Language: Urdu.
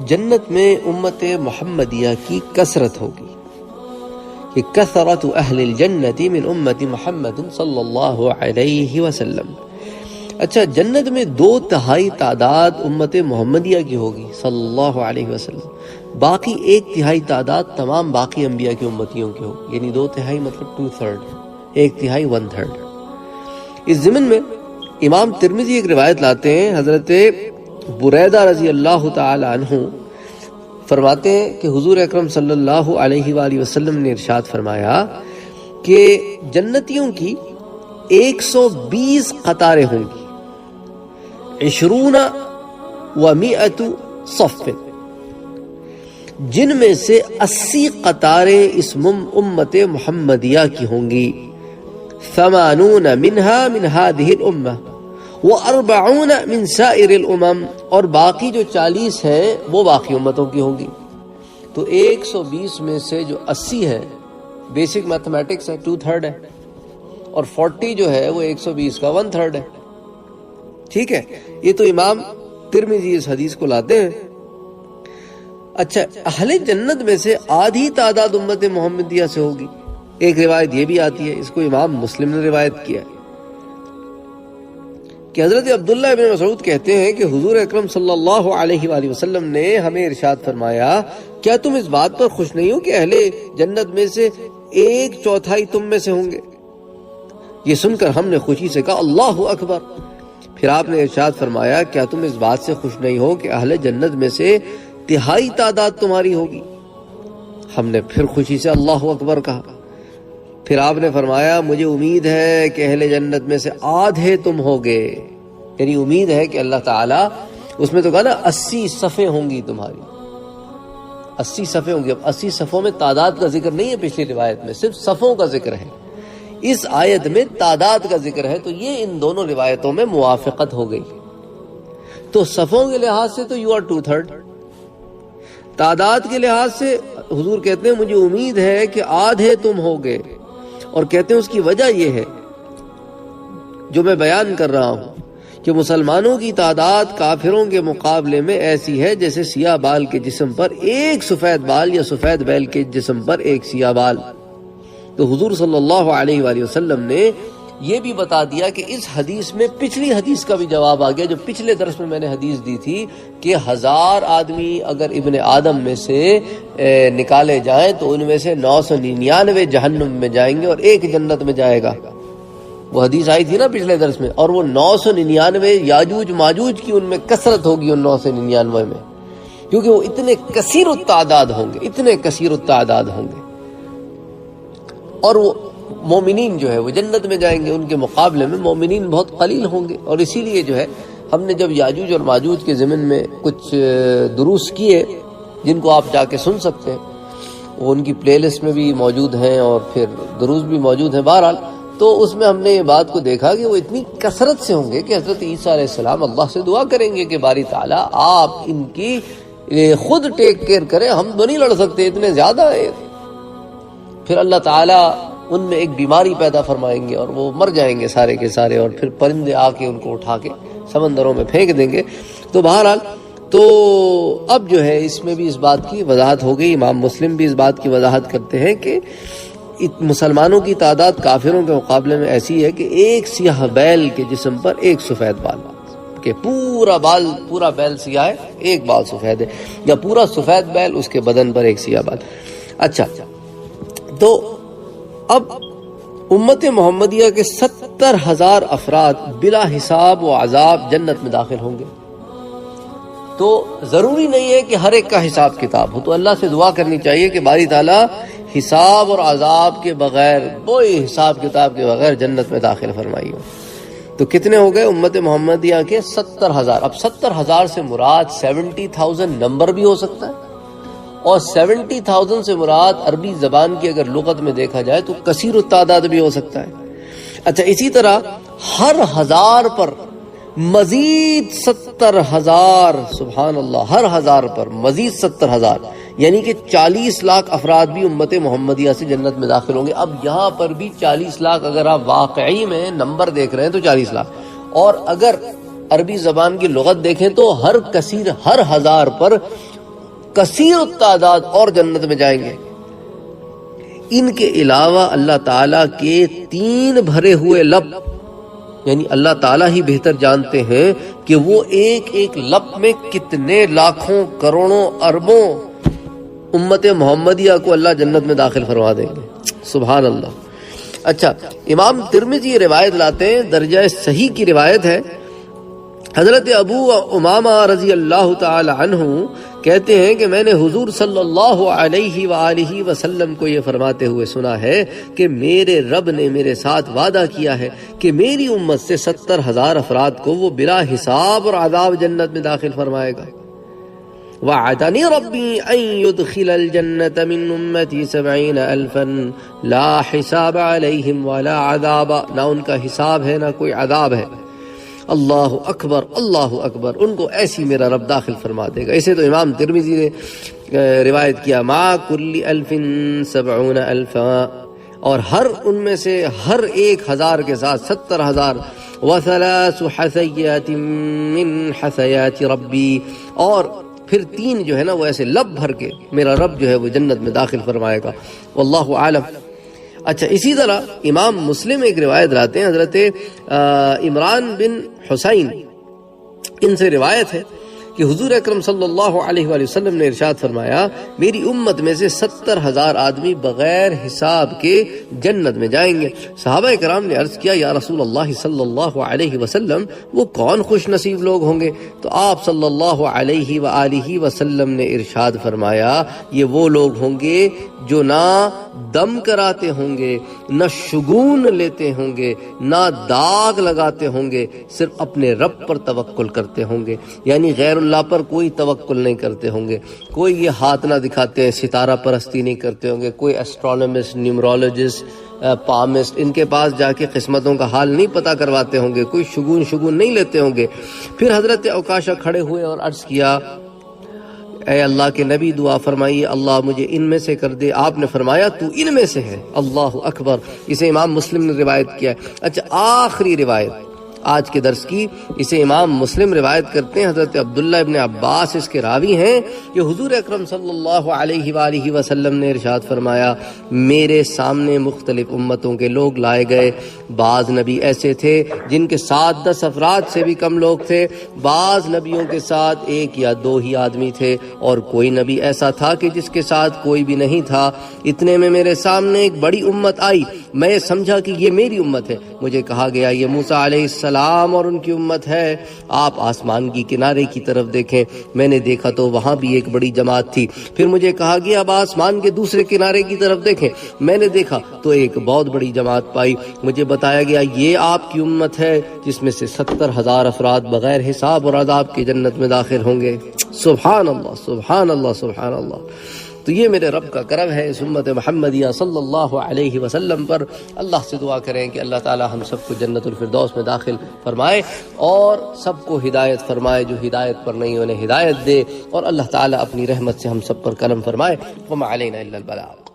جنت میں امت محمدیہ کی کثرت ہوگی کہ کثرت اہل الجنت من امت محمد صلی اللہ علیہ وسلم. اچھا، جنت میں 2/3 تعداد امت محمدیہ کی ہوگی صلی اللہ علیہ وسلم، باقی 1/3 تعداد تمام باقی انبیاء کی امتیوں کی ہوگی. یعنی 2/3 مطلب 2/3، 1/3 1/3. اس ضمن میں امام ترمذی ایک روایت لاتے ہیں، حضرت بریدہ رضی اللہ تعالی عنہ فرماتے ہیں کہ حضور اکرم صلی اللہ علیہ وآلہ وسلم نے ارشاد فرمایا کہ جنتیوں کی 120 قطاریں ہوں گی، 20 و 100 صف، جن میں سے 80 قطاریں اس امت محمدیہ کی ہوں گی. 80 منها من هذه الامہ و40 من سائر الامم، اور باقی جو 40 ہیں وہ باقی امتوں کی ہوں گی. تو 120 میں سے جو 80 ہے، بیسک میتھمیٹکس ہے، 2/3 ہے، اور 40 جو ہے وہ 120 کا 1/3 ہے. ٹھیک ہے، یہ تو امام ترمذی اس حدیث کو لاتے ہیں. اچھا، اہل جنت میں سے آدھی تعداد امت محمدیہ سے ہوگی. ایک روایت یہ بھی آتی ہے، اس کو امام مسلم نے روایت کیا ہے، کہ حضرت عبداللہ ابن مسعود کہتے ہیں کہ حضور اکرم صلی اللہ علیہ وآلہ وسلم نے ہمیں ارشاد فرمایا، کیا تم اس بات پر خوش نہیں ہو کہ اہل جنت میں سے 1/4 تم میں سے ہوں گے؟ یہ سن کر ہم نے خوشی سے کہا اللہ اکبر. پھر آپ نے ارشاد فرمایا، کیا تم اس بات سے خوش نہیں ہو کہ اہل جنت میں سے 1/3 تعداد تمہاری ہوگی؟ ہم نے پھر خوشی سے اللہ اکبر کہا. پھر آپ نے فرمایا، مجھے امید ہے کہ اہل جنت میں سے آدھے تم ہوگے. یعنی امید ہے کہ اللہ تعالیٰ، اس میں تو کہا نا 80 صفیں ہوں گی تمہاری، 80 صفیں ہوں گی. اب 80 صفوں میں تعداد کا ذکر نہیں ہے، پچھلی روایت میں صرف صفوں کا ذکر ہے، اس آیت میں تعداد کا ذکر ہے. تو یہ ان دونوں روایتوں میں موافقت ہو گئی. تو صفوں کے لحاظ سے تو یو آر 2/3، تعداد کے لحاظ سے حضور کہتے ہیں مجھے امید ہے کہ آدھے تم ہوگے. اور کہتے ہیں اس کی وجہ یہ ہے جو میں بیان کر رہا ہوں، کہ مسلمانوں کی تعداد کافروں کے مقابلے میں ایسی ہے جیسے سیاہ بال کے جسم پر ایک سفید بال، یا سفید بیل کے جسم پر ایک سیاہ بال. تو حضور صلی اللہ علیہ وآلہ وسلم نے یہ بھی بتا دیا کہ اس حدیث میں پچھلی حدیث کا بھی جواب آ گیا، جو پچھلے درس میں میں نے حدیث دی تھی کہ 1000 آدمی اگر ابن آدم میں سے نکالے جائیں تو ان میں سے 999 جہنم میں جائیں گے اور ایک جنت میں جائے گا. وہ حدیث آئی تھی نا پچھلے درس میں. اور وہ 999 یاجوج ماجوج کی ان میں کثرت ہوگی، ان 999 میں، کیونکہ وہ اتنے کثیر التعداد ہوں گے، اتنے کثیر التعداد ہوں گے. اور وہ مومنین جو ہے وہ جنت میں جائیں گے، ان کے مقابلے میں مومنین بہت قلیل ہوں گے. اور اسی لیے جو ہے ہم نے جب یاجوج اور ماجوج کے ضمن میں کچھ دروس کیے، جن کو آپ جا کے سن سکتے ہیں، وہ ان کی پلے لسٹ میں بھی موجود ہیں اور پھر دروس بھی موجود ہیں. بہرحال تو اس میں ہم نے یہ بات کو دیکھا کہ وہ اتنی کثرت سے ہوں گے کہ حضرت عیسیٰ علیہ السلام اللہ سے دعا کریں گے کہ باری تعالیٰ آپ ان کی خود ٹیک کیئر کریں، ہم تو نہیں لڑ سکتے، اتنے زیادہ ہے. پھر اللہ تعالیٰ ان میں ایک بیماری پیدا فرمائیں گے اور وہ مر جائیں گے سارے کے سارے، اور پھر پرندے آ کے ان کو اٹھا کے سمندروں میں پھینک دیں گے. تو بہرحال تو اب جو ہے اس میں بھی اس بات کی وضاحت ہو گئی. امام مسلم بھی اس بات کی وضاحت کرتے ہیں کہ مسلمانوں کی تعداد کافروں کے مقابلے میں ایسی ہے کہ ایک سیاہ بیل کے جسم پر ایک سفید بال، کہ پورا بیل سیاہ ہے، ایک بال سفید ہے، یا پورا سفید بیل اس کے بدن پر ایک سیاہ بال. اچھا، تو اب امت محمدیہ کے 70,000 افراد بلا حساب و عذاب جنت میں داخل ہوں گے. تو ضروری نہیں ہے کہ ہر ایک کا حساب کتاب ہو، تو اللہ سے دعا کرنی چاہیے کہ باری تعالیٰ حساب اور عذاب کے بغیر، کوئی حساب کتاب کے بغیر جنت میں داخل فرمائی ہو. تو کتنے ہو گئے امت محمدیہ کے؟ 70,000. اب 70,000 سے مراد 70,000 نمبر بھی ہو سکتا ہے، اور 70,000 سے مراد عربی زبان کی اگر لغت میں دیکھا جائے تو کثیر التعداد بھی ہو سکتا ہے. اچھا، اسی طرح ہر 1000 پر مزید 70,000، سبحان اللہ، ہر 1000 پر مزید 70,000، یعنی کہ 40 لاکھ افراد بھی امت محمدیہ سے جنت میں داخل ہوں گے. اب یہاں پر بھی 40 لاکھ اگر آپ واقعی میں نمبر دیکھ رہے ہیں تو 40 لاکھ، اور اگر عربی زبان کی لغت دیکھیں تو ہر کثیر، ہر 1000 پر کثیر التعداد اور جنت میں جائیں گے۔ ان کے علاوہ اللہ تعالیٰ کے 3 بھرے ہوئے لب، یعنی اللہ تعالیٰ ہی بہتر جانتے ہیں کہ وہ ایک ایک لب میں کتنے لاکھوں کروڑوں اربوں امت محمدیہ کو اللہ جنت میں داخل فرما دیں گے۔ سبحان اللہ۔ اچھا، امام ترمذی یہ روایت لاتے ہیں، درجہ صحیح کی روایت ہے۔ حضرت ابو امامہ رضی اللہ تعالی عنہ کہتے ہیں کہ میں نے حضور صلی اللہ علیہ وآلہ وسلم کو یہ فرماتے ہوئے سنا ہے کہ میرے رب نے میرے ساتھ وعدہ کیا ہے کہ میری امت سے 70,000 افراد کو وہ بلا حساب اور عذاب جنت میں داخل فرمائے گا۔ وعدنی ربی ان يدخل الجنة من امتی 70,000 لا حساب علیہم ولا عذاب، نہ ان کا حساب ہے نہ کوئی عذاب ہے۔ اللہ اکبر، اللہ اکبر، ان کو ایسی میرا رب داخل فرما دے گا۔ اسے تو امام ترمذی نے روایت کیا، ما کل 1070,000، اور ہر ان میں سے ہر 1,000 کے ساتھ 70,000، وثلاث حثیات من حثیات ربی، اور پھر 3 جو ہے نا وہ ایسے لب بھر کے میرا رب جو ہے وہ جنت میں داخل فرمائے گا۔ واللہ عالم۔ اچھا، اسی طرح امام مسلم ایک روایت لاتے ہیں، حضرت عمران بن حسین، ان سے روایت ہے کہ حضور اکرم صلی اللہ علیہ وآلہ وسلم نے ارشاد فرمایا، میری امت میں سے 70,000 آدمی بغیر حساب کے جنت میں جائیں گے۔ صحابہ کرام نے عرض کیا، یا رسول اللہ صلی اللہ علیہ وسلم، وہ کون خوش نصیب لوگ ہوں گے؟ تو آپ صلی اللہ علیہ وآلہ وسلم نے ارشاد فرمایا، یہ وہ لوگ ہوں گے جو نہ دم کراتے ہوں گے، نہ شگون لیتے ہوں گے، نہ داغ لگاتے ہوں گے، صرف اپنے رب پر توکل کرتے ہوں گے، یعنی غیر اللہ پر کوئی توکل نہیں کرتے ہوں گے، کوئی یہ ہاتھ نہ دکھاتے ہیں، ستارہ پرستی نہیں کرتے ہوں گے، کوئی ایسٹرونومسٹ، نیومرولوجسٹ، پامسٹ ان کے پاس جا کے قسمتوں کا حال نہیں پتہ کرواتے ہوں گے، کوئی شگون نہیں لیتے ہوں گے۔ پھر حضرت عکاشہ کھڑے ہوئے اور عرض کیا، اے اللہ کے نبی دعا فرمائیے اللہ مجھے ان میں سے کر دے۔ آپ نے فرمایا تو ان میں سے ہے۔ اللہ اکبر۔ اسے امام مسلم نے روایت کیا ہے۔ اچھا، آخری روایت آج کے درس کی، اسے امام مسلم روایت کرتے ہیں، حضرت عبداللہ ابن عباس اس کے راوی ہیں، کہ حضور اکرم صلی اللہ علیہ وآلہ وسلم نے ارشاد فرمایا، میرے سامنے مختلف امتوں کے لوگ لائے گئے، بعض نبی ایسے تھے جن کے ساتھ 10 افراد سے بھی کم لوگ تھے، بعض نبیوں کے ساتھ 1 یا 2 ہی آدمی تھے، اور کوئی نبی ایسا تھا کہ جس کے ساتھ کوئی بھی نہیں تھا۔ اتنے میں میرے سامنے ایک بڑی امت آئی، میں سمجھا کہ یہ میری امت ہے، مجھے کہا گیا یہ موسیٰ علیہ السلام اور ان کی امت ہے، آپ آسمان کی کنارے کی طرف دیکھیں۔ میں نے دیکھا تو وہاں بھی ایک بڑی جماعت تھی، پھر مجھے کہا گیا اب آسمان کے دوسرے کنارے کی طرف دیکھیں، میں نے دیکھا تو ایک بہت بڑی جماعت پائی، مجھے بتایا گیا یہ آپ کی امت ہے جس میں سے 70,000 افراد بغیر حساب اور عذاب کی جنت میں داخل ہوں گے۔ سبحان اللہ، سبحان اللہ، سبحان اللہ۔ تو یہ میرے رب کا کرم ہے اس امت محمدیہ صلی اللہ علیہ وسلم پر۔ اللہ سے دعا کریں کہ اللہ تعالی ہم سب کو جنت الفردوس میں داخل فرمائے، اور سب کو ہدایت فرمائے، جو ہدایت پر نہیں انہیں ہدایت دے، اور اللہ تعالی اپنی رحمت سے ہم سب پر کرم فرمائے۔ وما علینا الا البلاغ۔